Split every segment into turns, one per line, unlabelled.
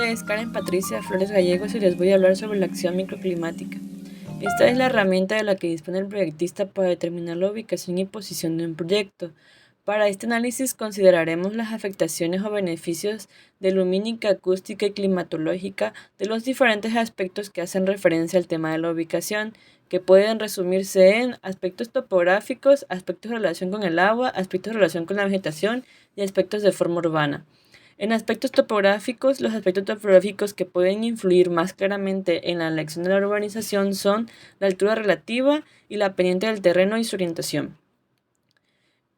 nombre es Karen Patricia Flores Gallegos y les voy a hablar sobre la acción microclimática. Esta es la herramienta de la que dispone el proyectista para determinar la ubicación y posición de un proyecto. Para este análisis consideraremos las afectaciones o beneficios de lumínica, acústica y climatológica de los diferentes aspectos que hacen referencia al tema de la ubicación, que pueden resumirse en aspectos topográficos, aspectos de relación con el agua, aspectos de relación con la vegetación y aspectos de forma urbana. En aspectos topográficos, los aspectos topográficos que pueden influir más claramente en la elección de la urbanización son la altura relativa y la pendiente del terreno y su orientación.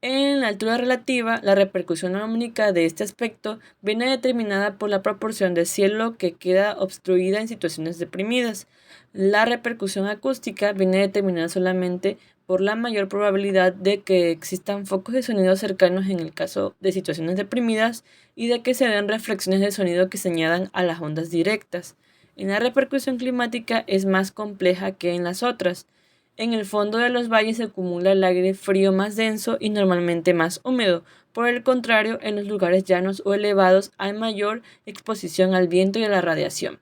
En la altura relativa, la repercusión lumínica de este aspecto viene determinada por la proporción de cielo que queda obstruida en situaciones deprimidas. La repercusión acústica viene determinada solamente por la mayor probabilidad de que existan focos de sonido cercanos en el caso de situaciones deprimidas y de que se den reflexiones de sonido que se añadan a las ondas directas. En la repercusión climática es más compleja que en las otras. En el fondo de los valles se acumula el aire frío más denso y normalmente más húmedo. Por el contrario, en los lugares llanos o elevados hay mayor exposición al viento y a la radiación.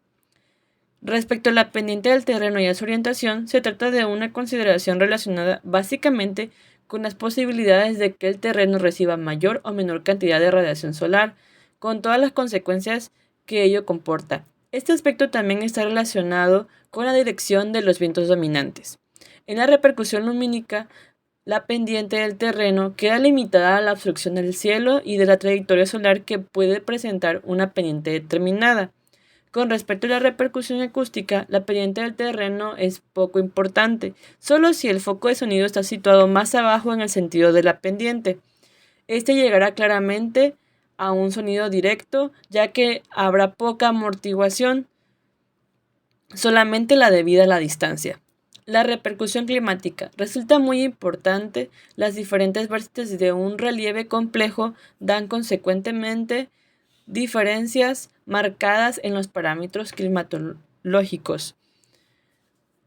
Respecto a la pendiente del terreno y a su orientación, se trata de una consideración relacionada básicamente con las posibilidades de que el terreno reciba mayor o menor cantidad de radiación solar, con todas las consecuencias que ello comporta. Este aspecto también está relacionado con la dirección de los vientos dominantes. En la repercusión lumínica, la pendiente del terreno queda limitada a la obstrucción del cielo y de la trayectoria solar que puede presentar una pendiente determinada. Con respecto a la repercusión acústica, la pendiente del terreno es poco importante, solo si el foco de sonido está situado más abajo en el sentido de la pendiente. Este llegará claramente a un sonido directo, ya que habrá poca amortiguación, solamente la debida a la distancia. La repercusión climática resulta muy importante. Las diferentes vertientes de un relieve complejo dan consecuentemente diferencias marcadas en los parámetros climatológicos.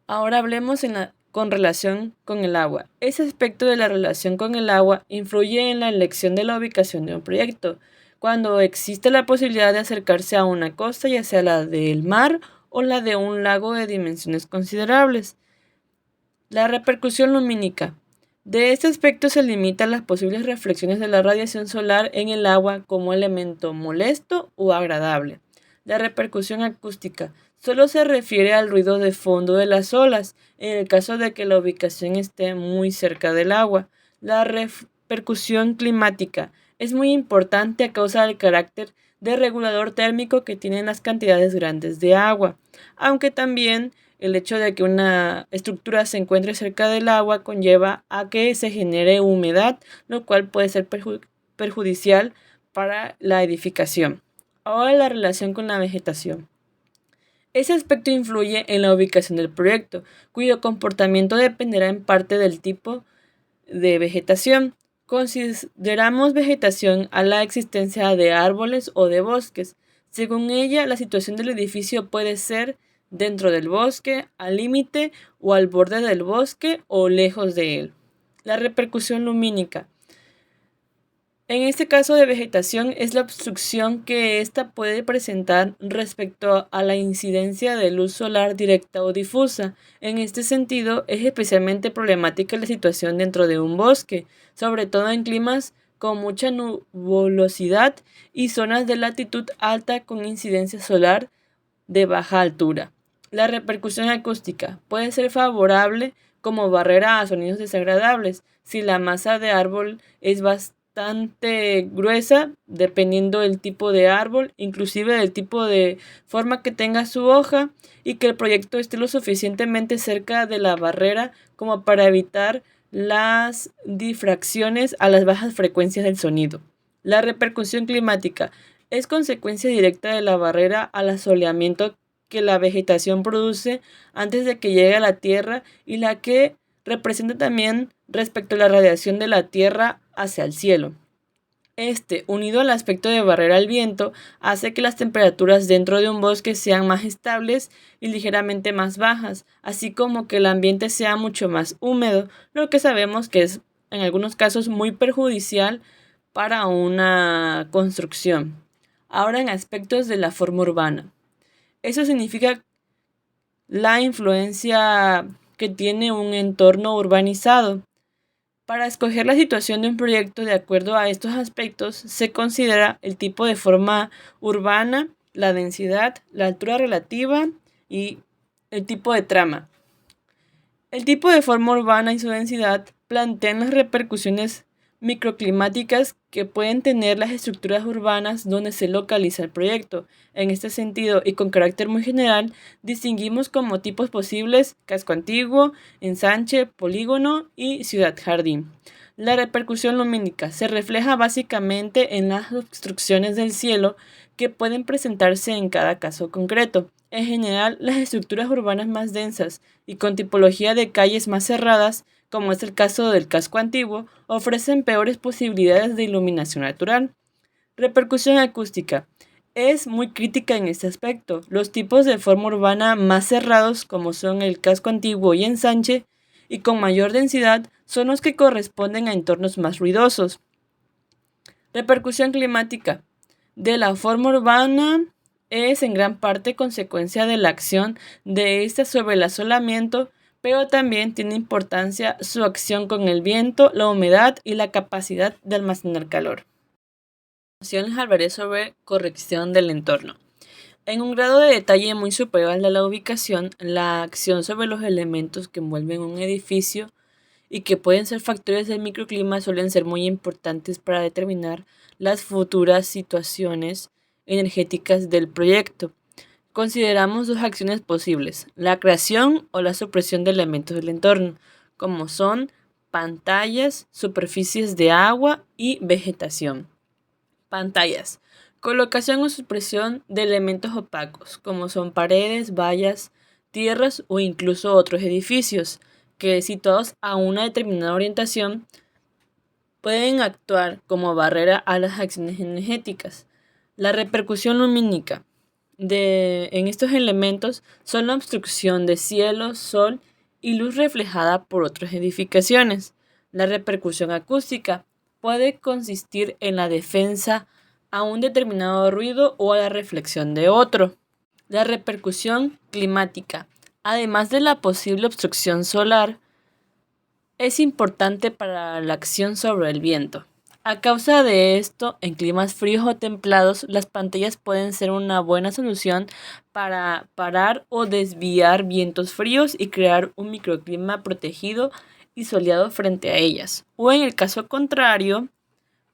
Ahora hablemos con relación con el agua. Ese aspecto de la relación con el agua influye en la elección de la ubicación de un proyecto. Cuando existe la posibilidad de acercarse a una costa, ya sea la del mar o la de un lago de dimensiones considerables. La repercusión lumínica. De este aspecto se limitan las posibles reflexiones de la radiación solar en el agua como elemento molesto o agradable. La repercusión acústica solo se refiere al ruido de fondo de las olas, en el caso de que la ubicación esté muy cerca del agua. La repercusión climática es muy importante a causa del carácter de regulador térmico que tienen las cantidades grandes de agua, aunque también el hecho de que una estructura se encuentre cerca del agua conlleva a que se genere humedad, lo cual puede ser perjudicial para la edificación. Ahora la relación con la vegetación. Ese aspecto influye en la ubicación del proyecto, cuyo comportamiento dependerá en parte del tipo de vegetación. Consideramos vegetación a la existencia de árboles o de bosques. Según ella, la situación del edificio puede ser dentro del bosque, al límite o al borde del bosque o lejos de él. La repercusión lumínica. En este caso de vegetación es la obstrucción que ésta puede presentar respecto a la incidencia de luz solar directa o difusa. En este sentido, es especialmente problemática la situación dentro de un bosque, sobre todo en climas con mucha nubosidad y zonas de latitud alta con incidencia solar de baja altura. La repercusión acústica puede ser favorable como barrera a sonidos desagradables si la masa de árbol es bastante gruesa, dependiendo del tipo de árbol, inclusive del tipo de forma que tenga su hoja, y que el proyecto esté lo suficientemente cerca de la barrera como para evitar las difracciones a las bajas frecuencias del sonido. La repercusión climática es consecuencia directa de la barrera al asoleamiento que la vegetación produce antes de que llegue a la Tierra y la que representa también respecto a la radiación de la Tierra hacia el cielo. Este, unido al aspecto de barrera al viento, hace que las temperaturas dentro de un bosque sean más estables y ligeramente más bajas, así como que el ambiente sea mucho más húmedo, lo que sabemos que es en algunos casos muy perjudicial para una construcción. Ahora en aspectos de la forma urbana. Eso significa la influencia que tiene un entorno urbanizado. Para escoger la situación de un proyecto de acuerdo a estos aspectos, se considera el tipo de forma urbana, la densidad, la altura relativa y el tipo de trama. El tipo de forma urbana y su densidad plantean las repercusiones microclimáticas que pueden tener las estructuras urbanas donde se localiza el proyecto. En este sentido, y con carácter muy general, distinguimos como tipos posibles casco antiguo, ensanche, polígono y ciudad jardín. La repercusión lumínica se refleja básicamente en las obstrucciones del cielo que pueden presentarse en cada caso concreto. En general, las estructuras urbanas más densas y con tipología de calles más cerradas, como es el caso del casco antiguo, ofrecen peores posibilidades de iluminación natural. Repercusión acústica. Es muy crítica en este aspecto. Los tipos de forma urbana más cerrados, como son el casco antiguo y ensanche, y con mayor densidad, son los que corresponden a entornos más ruidosos. Repercusión climática. De la forma urbana es en gran parte consecuencia de la acción de esta sobre el asolamiento, pero también tiene importancia su acción con el viento, la humedad y la capacidad de almacenar calor. Les hablaré sobre corrección del entorno. En un grado de detalle muy superior al de la ubicación, la acción sobre los elementos que envuelven un edificio y que pueden ser factores del microclima suelen ser muy importantes para determinar las futuras situaciones energéticas del proyecto. Consideramos dos acciones posibles, la creación o la supresión de elementos del entorno, como son pantallas, superficies de agua y vegetación. Pantallas. Colocación o supresión de elementos opacos, como son paredes, vallas, tierras o incluso otros edificios, que situados a una determinada orientación pueden actuar como barrera a las acciones energéticas. La repercusión lumínica en estos elementos son la obstrucción de cielo, sol y luz reflejada por otras edificaciones. La repercusión acústica puede consistir en la defensa a un determinado ruido o a la reflexión de otro. La repercusión climática, además de la posible obstrucción solar, es importante para la acción sobre el viento. A causa de esto, en climas fríos o templados, las pantallas pueden ser una buena solución para parar o desviar vientos fríos y crear un microclima protegido y soleado frente a ellas. O en el caso contrario,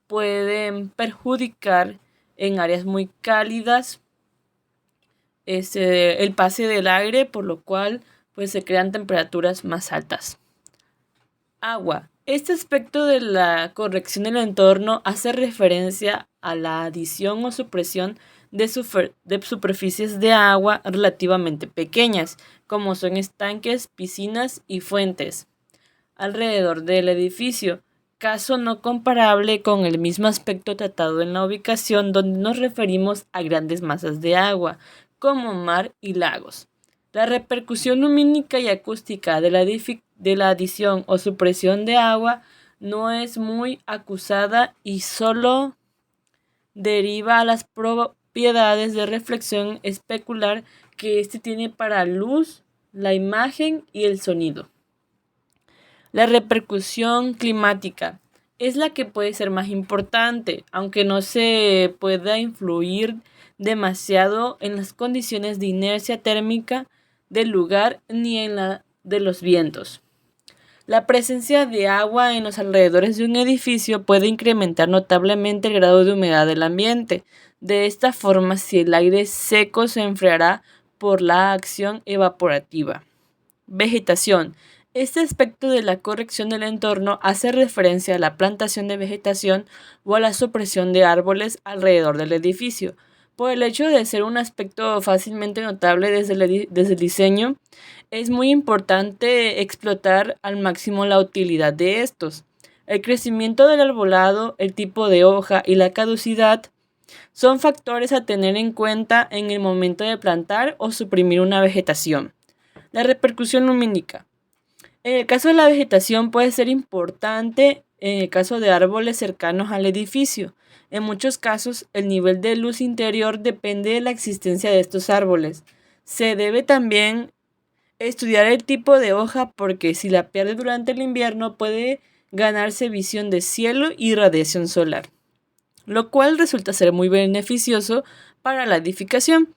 pueden perjudicar en áreas muy cálidas el pase del aire, por lo cual pues, se crean temperaturas más altas. Agua. Este aspecto de la corrección del entorno hace referencia a la adición o supresión de superficies de agua relativamente pequeñas, como son estanques, piscinas y fuentes, alrededor del edificio, caso no comparable con el mismo aspecto tratado en la ubicación donde nos referimos a grandes masas de agua, como mar y lagos. La repercusión lumínica y acústica de la adición o supresión de agua no es muy acusada y solo deriva a las propiedades de reflexión especular que éste tiene para luz, la imagen y el sonido. La repercusión climática es la que puede ser más importante, aunque no se pueda influir demasiado en las condiciones de inercia térmica del lugar ni en la de los vientos. La presencia de agua en los alrededores de un edificio puede incrementar notablemente el grado de humedad del ambiente. De esta forma, si el aire seco se enfriará por la acción evaporativa. Vegetación. Este aspecto de la corrección del entorno hace referencia a la plantación de vegetación o a la supresión de árboles alrededor del edificio. Por el hecho de ser un aspecto fácilmente notable desde el diseño, es muy importante explotar al máximo la utilidad de estos. El crecimiento del arbolado, el tipo de hoja y la caducidad son factores a tener en cuenta en el momento de plantar o suprimir una vegetación. La repercusión lumínica. En el caso de la vegetación puede ser importante en el caso de árboles cercanos al edificio. En muchos casos, el nivel de luz interior depende de la existencia de estos árboles. Se debe también estudiar el tipo de hoja porque si la pierde durante el invierno puede ganarse visión de cielo y radiación solar, lo cual resulta ser muy beneficioso para la edificación.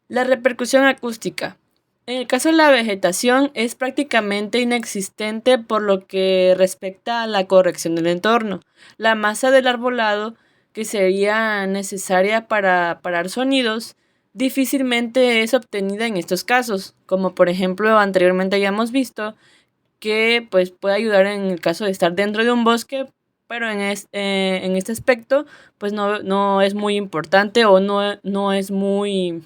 La repercusión acústica. En el caso de la vegetación es prácticamente inexistente por lo que respecta a la corrección del entorno. La masa del arbolado, que sería necesaria para parar sonidos, difícilmente es obtenida en estos casos, como por ejemplo anteriormente hayamos visto que pues, puede ayudar en el caso de estar dentro de un bosque, pero en este aspecto pues no es muy importante o no es muy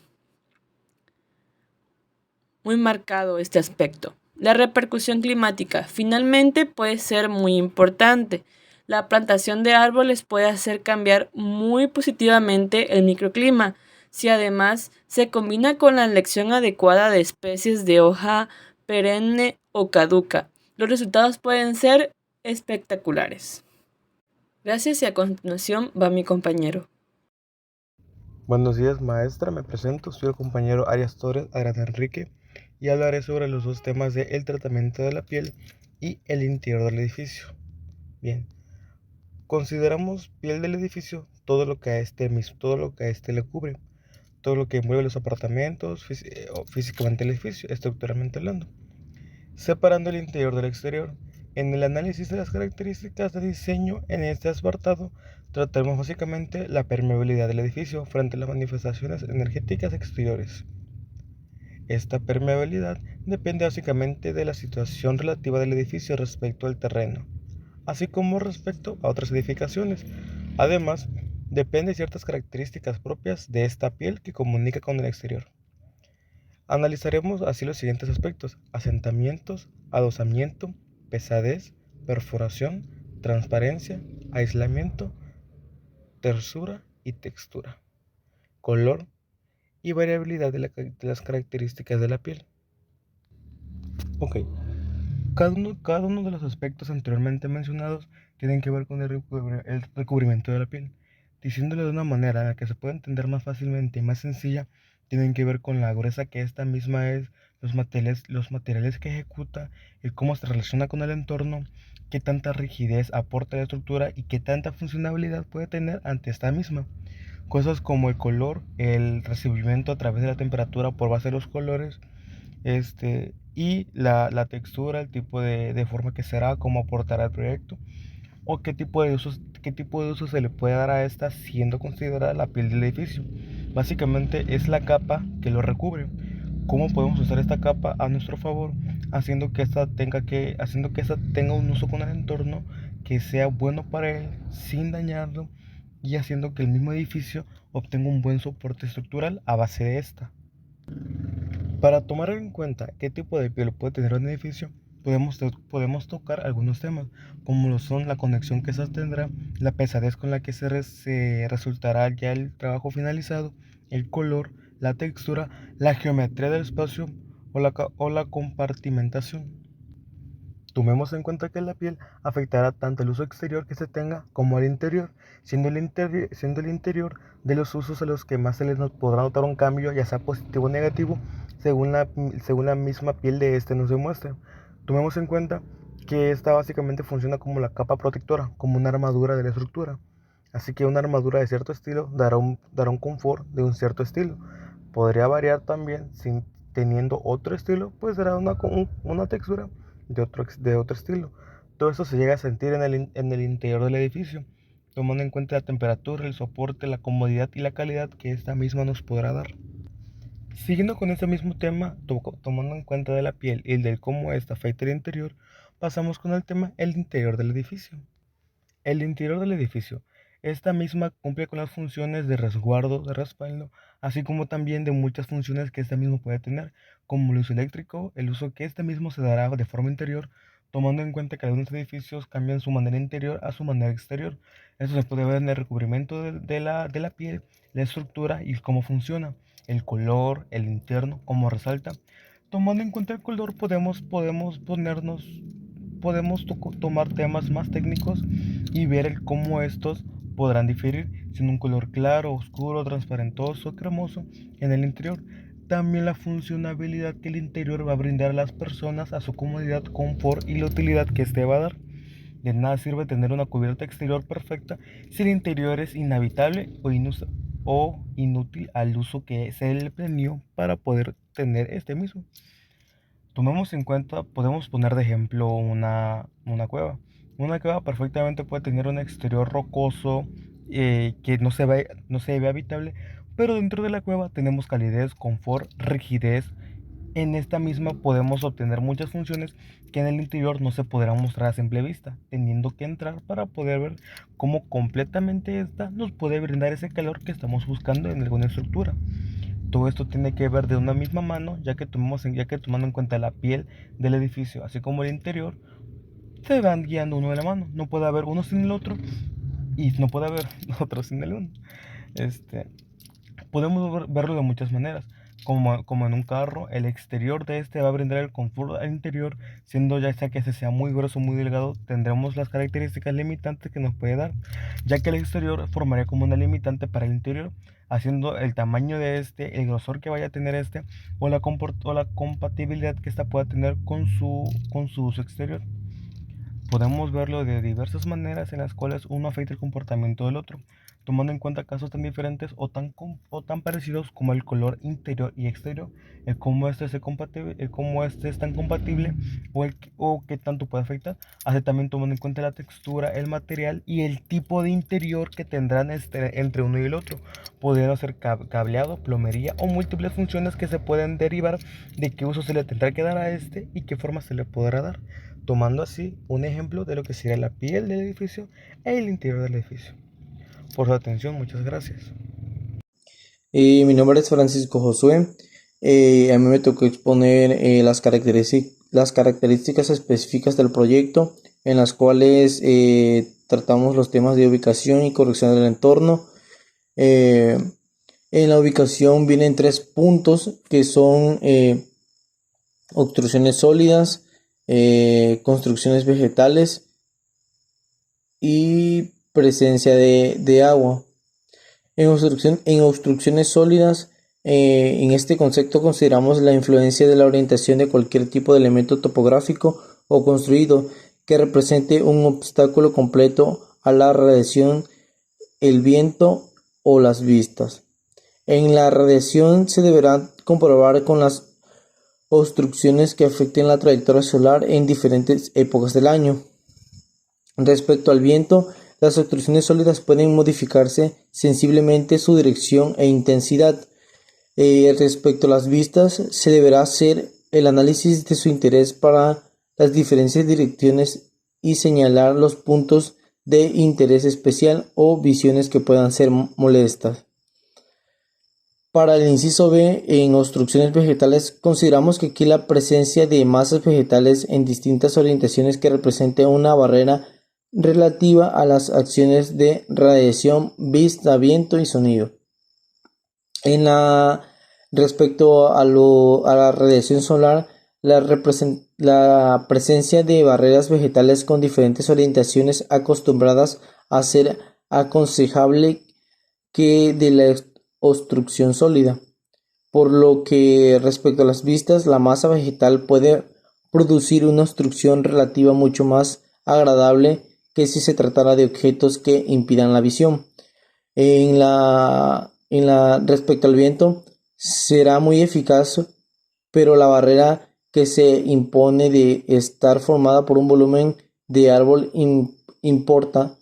marcado este aspecto. La repercusión climática finalmente puede ser muy importante. La plantación de árboles puede hacer cambiar muy positivamente el microclima si además se combina con la elección adecuada de especies de hoja perenne o caduca. Los resultados pueden ser espectaculares. Gracias y a continuación va mi compañero.
Buenos días, maestra. Me presento. Soy el compañero Arias Torres Arana Enrique y hablaré sobre los dos temas de el tratamiento de la piel y el interior del edificio. Bien, consideramos piel del edificio todo lo que a este le cubre, todo lo que envuelve los apartamentos, o físicamente el edificio, estructuralmente hablando, separando el interior del exterior. En el análisis de las características de diseño en este apartado, trataremos básicamente la permeabilidad del edificio frente a las manifestaciones energéticas exteriores. Esta permeabilidad depende básicamente de la situación relativa del edificio respecto al terreno, así como respecto a otras edificaciones. Además, depende de ciertas características propias de esta piel que comunica con el exterior. Analizaremos así los siguientes aspectos: asentamientos, adosamiento, pesadez, perforación, transparencia, aislamiento, tersura y textura, color y variabilidad de las características de la piel. Ok, cada uno de los aspectos anteriormente mencionados tienen que ver con el recubrimiento de la piel. Diciéndolo de una manera en la que se puede entender más fácilmente y más sencilla, tienen que ver con la gruesa que esta misma es, los materiales que ejecuta, el cómo se relaciona con el entorno, qué tanta rigidez aporta a la estructura y qué tanta funcionalidad puede tener ante esta misma. Cosas como el color, el recibimiento a través de la temperatura por base de los colores, y la textura, el tipo de forma que será, cómo aportará el proyecto, o qué tipo de uso se le puede dar a esta siendo considerada la piel del edificio. Básicamente es la capa que lo recubre. ¿Cómo podemos usar esta capa a nuestro favor, haciendo que esta tenga un uso con el entorno que sea bueno para él, sin dañarlo, y haciendo que el mismo edificio obtenga un buen soporte estructural a base de esta? Para tomar en cuenta qué tipo de piel puede tener un edificio, podemos tocar algunos temas, como lo son la conexión que se tendrá, la pesadez con la que se resultará ya el trabajo finalizado, el color, la textura, la geometría del espacio o la compartimentación. Tomemos en cuenta que la piel afectará tanto el uso exterior que se tenga como el interior, siendo el interior de los usos a los que más se les podrá notar un cambio, ya sea positivo o negativo, según la misma piel de este nos demuestre. Tomemos en cuenta que esta básicamente funciona como la capa protectora, como una armadura de la estructura. Así que una armadura de cierto estilo dará un confort de un cierto estilo. Podría variar también, sin teniendo otro estilo, pues dará una textura de otro estilo. Todo esto se llega a sentir en el interior del edificio, tomando en cuenta la temperatura, el soporte, la comodidad y la calidad que esta misma nos podrá dar. Siguiendo con este mismo tema, tomando en cuenta de la piel y el del cómo esta afecta el interior, pasamos con el tema el interior del edificio. El interior del edificio. Esta misma cumple con las funciones de resguardo, de respaldo, así como también de muchas funciones que este mismo puede tener, como el uso eléctrico, el uso que este mismo se dará de forma interior, tomando en cuenta que algunos edificios cambian su manera interior a su manera exterior. Eso se puede ver en el recubrimiento de la piel, la estructura y cómo funciona, el color, el interno, cómo resalta. Tomando en cuenta el color podemos ponernos podemos tomar temas más técnicos y ver cómo estos podrán diferir, siendo un color claro, oscuro, transparentoso, cremoso en el interior. También la funcionabilidad que el interior va a brindar a las personas, a su comodidad, confort y la utilidad que este va a dar. De nada sirve tener una cubierta exterior perfecta si el interior es inhabitable o inútil al uso que se le planeó para poder tener este mismo. Tomemos en cuenta, podemos poner de ejemplo una cueva. Una cueva perfectamente puede tener un exterior rocoso que no se ve habitable, pero dentro de la cueva tenemos calidez, confort, rigidez. En esta misma podemos obtener muchas funciones que en el interior no se podrán mostrar a simple vista, teniendo que entrar para poder ver cómo completamente esta nos puede brindar ese calor que estamos buscando en alguna estructura. Todo esto tiene que ver de una misma mano, ya que tomando en cuenta la piel del edificio, así como el interior, se van guiando uno de la mano. No puede haber uno sin el otro y no puede haber otro sin el uno. Este, Podemos verlo de muchas maneras. Como en un carro, el exterior de este va a brindar el confort al interior, siendo ya sea que ese sea muy grueso o muy delgado, tendremos las características limitantes que nos puede dar, ya que el exterior formaría como una limitante para el interior, haciendo el tamaño de este, el grosor que vaya a tener este, o la compatibilidad que esta pueda tener con su uso exterior. Podemos verlo de diversas maneras en las cuales uno afecta el comportamiento del otro, tomando en cuenta casos tan diferentes o tan parecidos como el color interior y exterior, el cómo este es tan compatible o qué tanto puede afectar, así también tomando en cuenta la textura, el material y el tipo de interior que tendrán entre uno y el otro, pudiendo ser cableado, plomería o múltiples funciones que se pueden derivar de qué uso se le tendrá que dar a este y qué forma se le podrá dar, tomando así un ejemplo de lo que sería la piel del edificio e el interior del edificio. Por su atención, muchas gracias.
Mi nombre es Francisco Josué. A mí me tocó exponer las características específicas del proyecto, en las cuales tratamos los temas de ubicación y corrección del entorno. Eh, en la ubicación vienen 3 puntos que son obstrucciones sólidas, construcciones vegetales y presencia de agua. En obstrucciones sólidas, en este concepto consideramos la influencia de la orientación de cualquier tipo de elemento topográfico o construido que represente un obstáculo completo a la radiación, el viento o las vistas. En la radiación se deberá comprobar con las obstrucciones que afecten la trayectoria solar en diferentes épocas del año. Respecto al viento, las obstrucciones sólidas pueden modificarse sensiblemente su dirección e intensidad. Respecto a las vistas, se deberá hacer el análisis de su interés para las diferentes direcciones y señalar los puntos de interés especial o visiones que puedan ser molestas. Para el inciso B, en obstrucciones vegetales, consideramos que aquí la presencia de masas vegetales en distintas orientaciones que represente una barrera relativa a las acciones de radiación, vista, viento y sonido. Respecto a la radiación solar, la presencia de barreras vegetales con diferentes orientaciones acostumbradas a ser aconsejable que de la obstrucción sólida. Por lo que respecto a las vistas, la masa vegetal puede producir una obstrucción relativa mucho más agradable que si se tratara de objetos que impidan la visión. Respecto al viento, será muy eficaz, pero la barrera que se impone de estar formada por un volumen de árbol importa,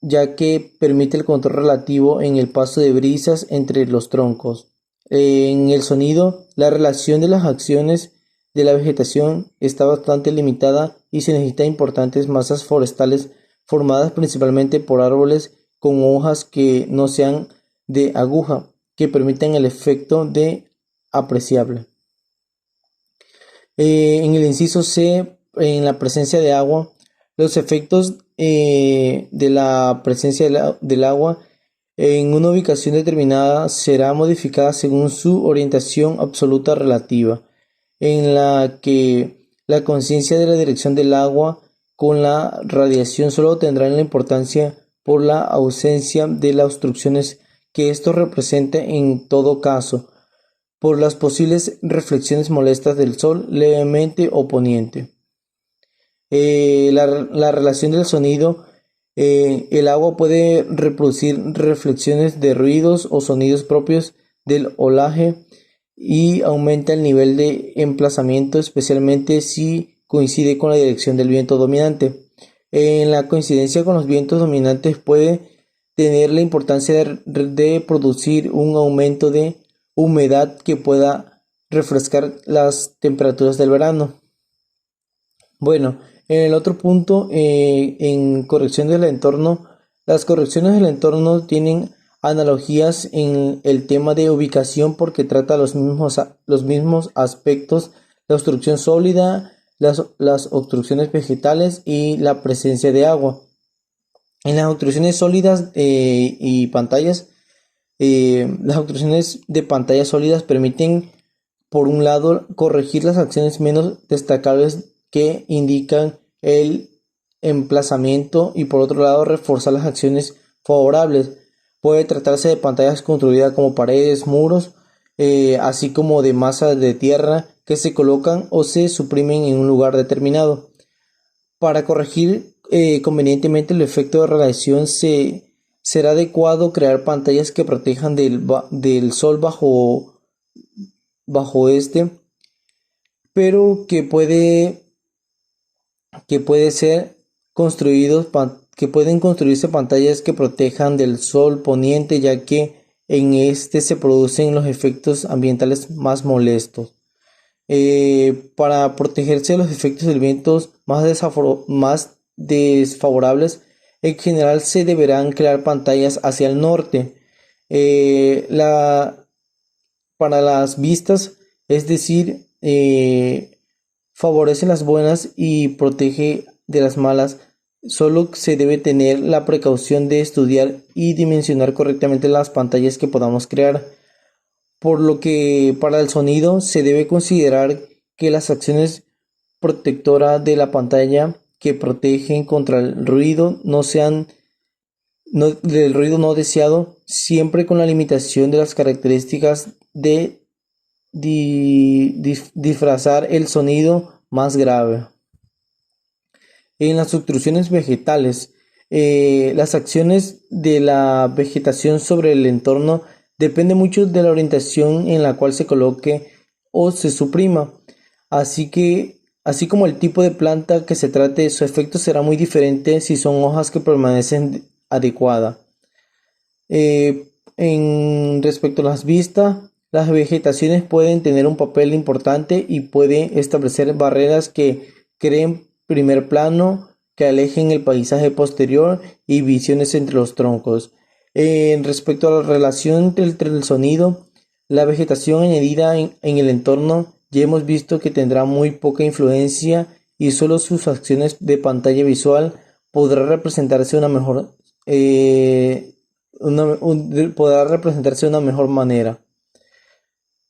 ya que permite el control relativo en el paso de brisas entre los troncos. En el sonido, la relación de las acciones de la vegetación está bastante limitada y se necesitan importantes masas forestales formadas principalmente por árboles con hojas que no sean de aguja, que permitan el efecto de apreciable. En el inciso C, en la presencia de agua, los efectos de la presencia del agua en una ubicación determinada será modificada según su orientación absoluta relativa, en la que La conciencia de la dirección del agua con la radiación solo tendrá la importancia por la ausencia de las obstrucciones que esto representa en todo caso, por las posibles reflexiones molestas del sol levemente oponiente. La relación del sonido, el agua puede reproducir reflexiones de ruidos o sonidos propios del olaje y aumenta el nivel de emplazamiento, especialmente si coincide con la dirección del viento dominante. En la coincidencia con los vientos dominantes puede tener la importancia de producir un aumento de humedad que pueda refrescar las temperaturas del verano. Bueno, en el otro punto, en corrección del entorno, las correcciones del entorno tienen analogías en el tema de ubicación porque trata los mismos aspectos, la obstrucción sólida, las obstrucciones vegetales y la presencia de agua. En las obstrucciones sólidas y pantallas, las obstrucciones de pantallas sólidas permiten, por un lado, corregir las acciones menos destacables que indican el emplazamiento y por otro lado reforzar las acciones favorables. Puede tratarse de pantallas construidas como paredes, muros, así como de masas de tierra que se colocan o se suprimen en un lugar determinado. Para corregir convenientemente el efecto de radiación será adecuado crear pantallas que protejan del sol bajo este, pero que pueden construirse pantallas que protejan del sol poniente, ya que en este se producen los efectos ambientales más molestos. Para protegerse de los efectos del viento más desfavorables, en general se deberán crear pantallas hacia el norte. Para las vistas, es decir, favorece las buenas y protege de las malas. Solo se debe tener la precaución de estudiar y dimensionar correctamente las pantallas que podamos crear. Por lo que para el sonido se debe considerar que las acciones protectoras de la pantalla que protegen contra el ruido del ruido no deseado, siempre con la limitación de las características de disfrazar el sonido más grave. En las obstrucciones vegetales, las acciones de la vegetación sobre el entorno depende mucho de la orientación en la cual se coloque o se suprima. Así como el tipo de planta que se trate, su efecto será muy diferente si son hojas que permanecen adecuadas. En respecto a las vistas, las vegetaciones pueden tener un papel importante y pueden establecer barreras que creen primer plano, que alejen el paisaje posterior y visiones entre los troncos. Respecto a la relación entre el sonido, la vegetación añadida en el entorno, ya hemos visto que tendrá muy poca influencia y solo sus acciones de pantalla visual podrá representarse de una mejor manera.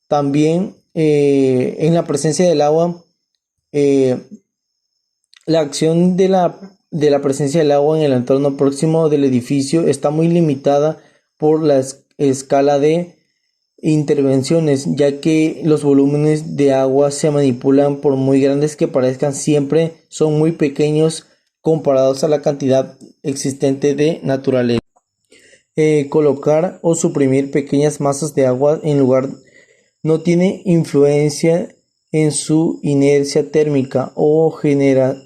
También en la presencia del agua, la acción de la presencia del agua en el entorno próximo del edificio está muy limitada por la escala de intervenciones, ya que los volúmenes de agua se manipulan por muy grandes que parezcan, siempre son muy pequeños comparados a la cantidad existente de naturaleza. Colocar o suprimir pequeñas masas de agua en lugar no tiene influencia en su inercia térmica o generación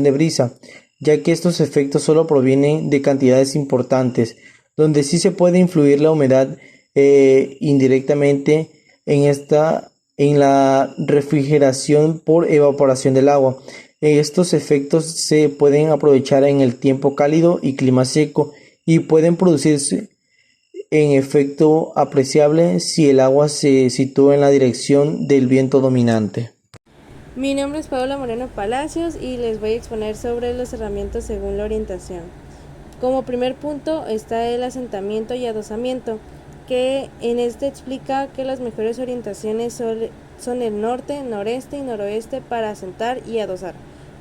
de brisa, ya que estos efectos solo provienen de cantidades importantes. Donde sí se puede influir la humedad indirectamente en la refrigeración por evaporación del agua. Estos efectos se pueden aprovechar en el tiempo cálido y clima seco y pueden producirse en efecto apreciable si el agua se sitúa en la dirección del viento dominante.
Mi nombre es Paola Moreno Palacios y les voy a exponer sobre los cerramientos según la orientación. Como primer punto está el asentamiento y adosamiento, que en este explica que las mejores orientaciones son el norte, noreste y noroeste para asentar y adosar,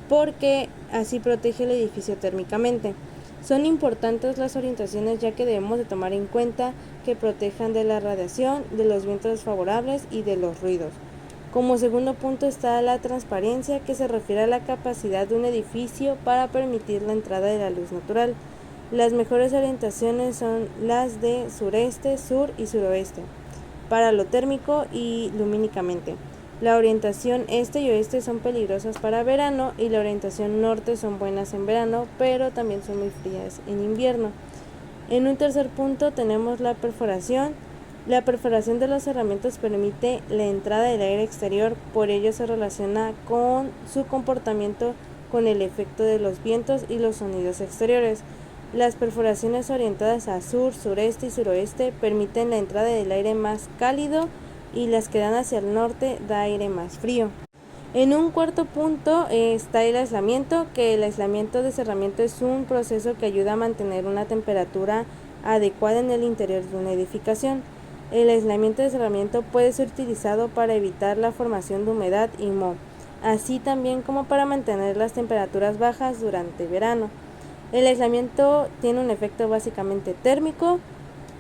porque así protege el edificio térmicamente. Son importantes las orientaciones ya que debemos de tomar en cuenta que protejan de la radiación, de los vientos desfavorables y de los ruidos. Como segundo punto está la transparencia, que se refiere a la capacidad de un edificio para permitir la entrada de la luz natural. Las mejores orientaciones son las de sureste, sur y suroeste, para lo térmico y lumínicamente. La orientación este y oeste son peligrosas para verano y la orientación norte son buenas en verano, pero también son muy frías en invierno. En un tercer punto tenemos la perforación. La perforación de los cerramientos permite la entrada del aire exterior, por ello se relaciona con su comportamiento con el efecto de los vientos y los sonidos exteriores. Las perforaciones orientadas a sur, sureste y suroeste permiten la entrada del aire más cálido y las que dan hacia el norte da aire más frío. En un cuarto punto está el aislamiento, que el aislamiento de cerramiento es un proceso que ayuda a mantener una temperatura adecuada en el interior de una edificación. El aislamiento de cerramiento puede ser utilizado para evitar la formación de humedad y moho, así también como para mantener las temperaturas bajas durante verano. El aislamiento tiene un efecto básicamente térmico.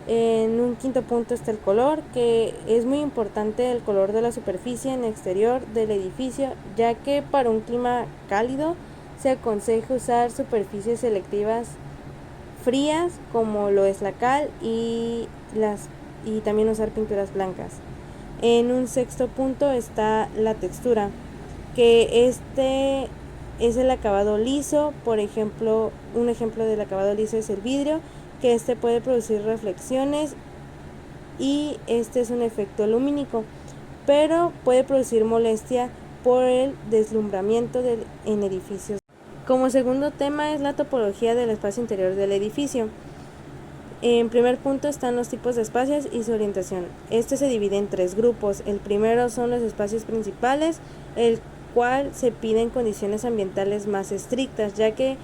En un quinto punto está el color, que es muy importante el color de la superficie en exterior del edificio, ya que para un clima cálido se aconseja usar superficies selectivas frías como lo es la cal y también usar pinturas blancas. En un sexto punto está la textura, que este es el acabado liso. Por ejemplo, un ejemplo del acabado liso es el vidrio, que este puede producir reflexiones y este es un efecto lumínico, pero puede producir molestia por el deslumbramiento en edificios. Como segundo tema es la topología del espacio interior del edificio. En primer punto están los tipos de espacios y su orientación. Este se divide en tres grupos. El primero son los espacios principales, el cual se piden condiciones ambientales más estrictas, ya que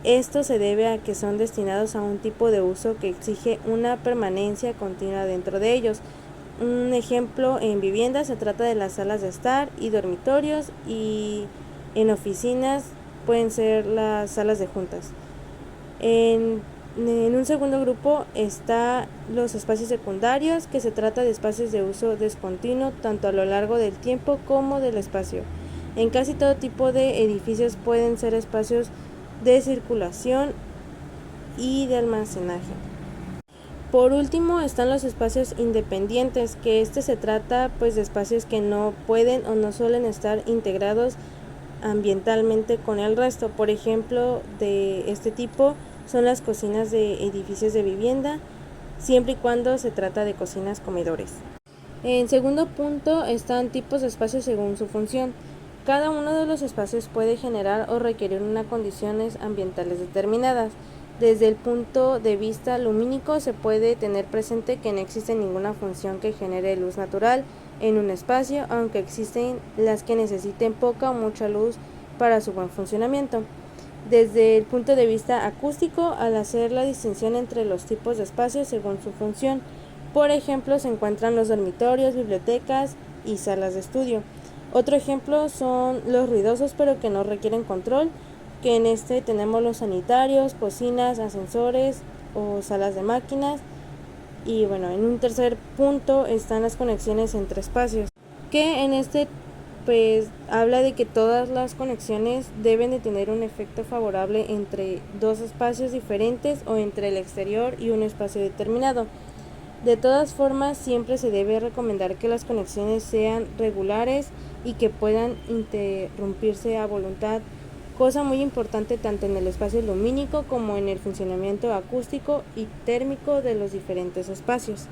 esto se debe a que son destinados a un tipo de uso que exige una permanencia continua dentro de ellos. Un ejemplo en viviendas se trata de las salas de estar y dormitorios, y en oficinas pueden ser las salas de juntas. En un segundo grupo está los espacios secundarios, que se trata de espacios de uso discontinuo tanto a lo largo del tiempo como del espacio. En casi todo tipo de edificios pueden ser espacios de circulación y de almacenaje. Por último están los espacios independientes, que se trata de espacios que no pueden o no suelen estar integrados ambientalmente con el resto. Por ejemplo, de este tipo son las cocinas de edificios de vivienda, siempre y cuando se trata de cocinas comedores. En segundo punto están tipos de espacios según su función. Cada uno de los espacios puede generar o requerir unas condiciones ambientales determinadas. Desde el punto de vista lumínico se puede tener presente que no existe ninguna función que genere luz natural en un espacio, aunque existen las que necesiten poca o mucha luz para su buen funcionamiento. Desde el punto de vista acústico, al hacer la distinción entre los tipos de espacios según su función, por ejemplo, se encuentran los dormitorios, bibliotecas y salas de estudio. Otro ejemplo son los ruidosos pero que no requieren control, que en este tenemos los sanitarios, cocinas, ascensores o salas de máquinas. Y bueno, en un tercer punto están las conexiones entre espacios, que en este habla de que todas las conexiones deben de tener un efecto favorable entre dos espacios diferentes o entre el exterior y un espacio determinado. De todas formas, siempre se debe recomendar que las conexiones sean regulares y que puedan interrumpirse a voluntad, cosa muy importante tanto en el espacio lumínico como en el funcionamiento acústico y térmico de los diferentes espacios.